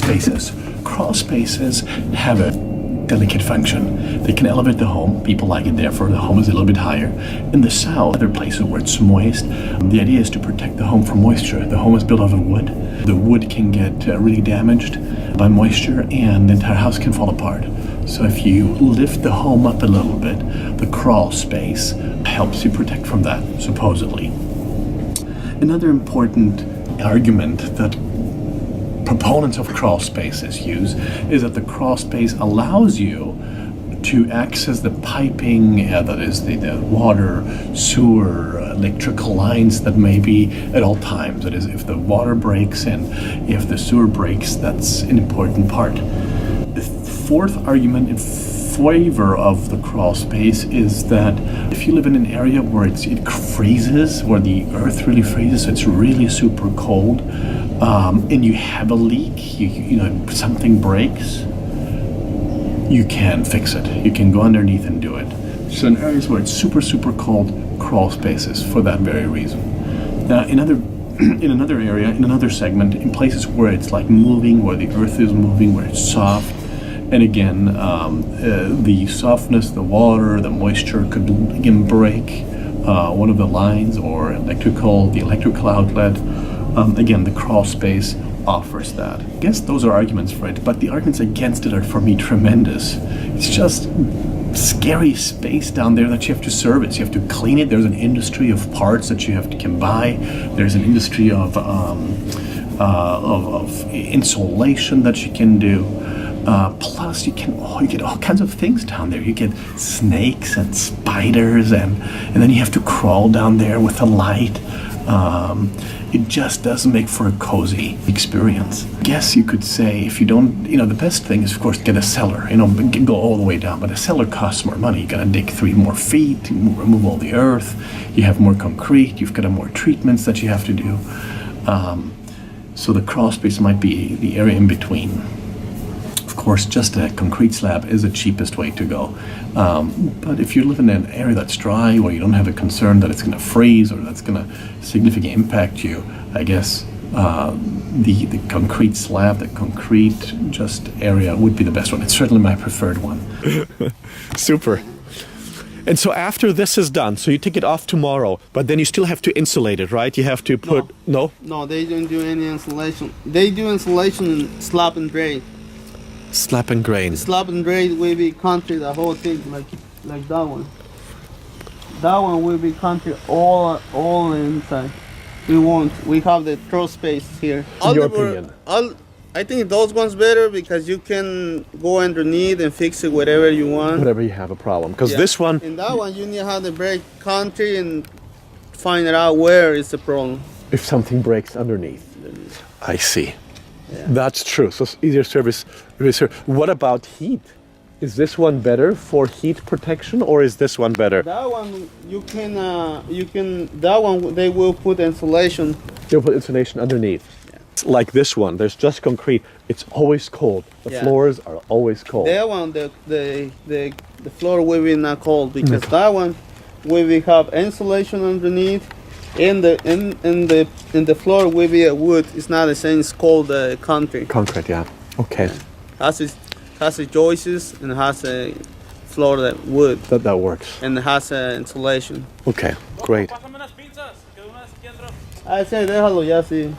spaces. Crawl spaces have a delicate function. They can elevate the home. People like it, therefore the home is a little bit higher. In the south, other places where it's moist, the idea is to protect the home from moisture. The home is built out of wood. The wood can get really damaged by moisture and the entire house can fall apart. So if you lift the home up a little bit, the crawl space helps you protect from that, supposedly. Another important argument that proponents of crawl spaces use is that the crawl space allows you to access the piping, that is the water, sewer, electrical lines that may be at all times. That is, if the water breaks and if the sewer breaks, that's an important part. The fourth argument in favor of the crawl space is that if you live in an area where it freezes, where the earth really freezes, so it's really super cold, and you have a leak, you know, something breaks, you can fix it. You can go underneath and do it. So in areas where it's super, super cold, crawl spaces for that very reason. Now, in another area, in another segment, in places where it's like moving, where the earth is moving, where it's soft, and again, the softness, the water, the moisture could again break one of the lines or the electrical outlet. Again, the crawl space offers that. I guess those are arguments for it, but the arguments against it are for me tremendous. It's just scary space down there that you have to service. You have to clean it. There's an industry of parts that you can buy. There's an industry of insulation that you can do. Plus, you get all kinds of things down there. You get snakes and spiders, and then you have to crawl down there with a light. It just doesn't make for a cozy experience. I guess you could say if you don't, the best thing is, of course, get a cellar, go all the way down. But a cellar costs more money. You gotta dig 3 more feet to remove all the earth. You have more concrete. You've got more treatments that you have to do. So the crawl space might be the area in between. Of course, just a concrete slab is the cheapest way to go. But if you live in an area that's dry, where you don't have a concern that it's going to freeze or that's going to significantly impact you, I guess the concrete slab, the concrete just area would be the best one. It's certainly my preferred one. Super. And so after this is done, so you take it off tomorrow, but then you still have to insulate it, right? You have to put... No? No, they don't do any insulation. They do insulation in slab and grade. Slab and grade. Slab and grade will be concrete, the whole thing, like that one. That one will be concrete all inside. We have the crawl space here. In your opinion? I think those ones better because you can go underneath and fix it whatever you want. Whatever you have a problem. Because this one... In that one, you need to have the break concrete and find out where is the problem. If something breaks underneath. I see. Yeah. That's true. So it's easier service. What about heat? Is this one better for heat protection, or is this one better? That one that one they will put insulation. They'll put insulation underneath. Yeah. Like this one, there's just concrete. It's always cold. The floors are always cold. That one, the floor will be not cold because that one will have insulation underneath. In the floor will be a wood. It's not the same. It's called concrete. Concrete, yeah. Okay. Yeah. Has a joists and has a floor that wood. That works. And has insulation. Okay, great. I say déjalo ya sí.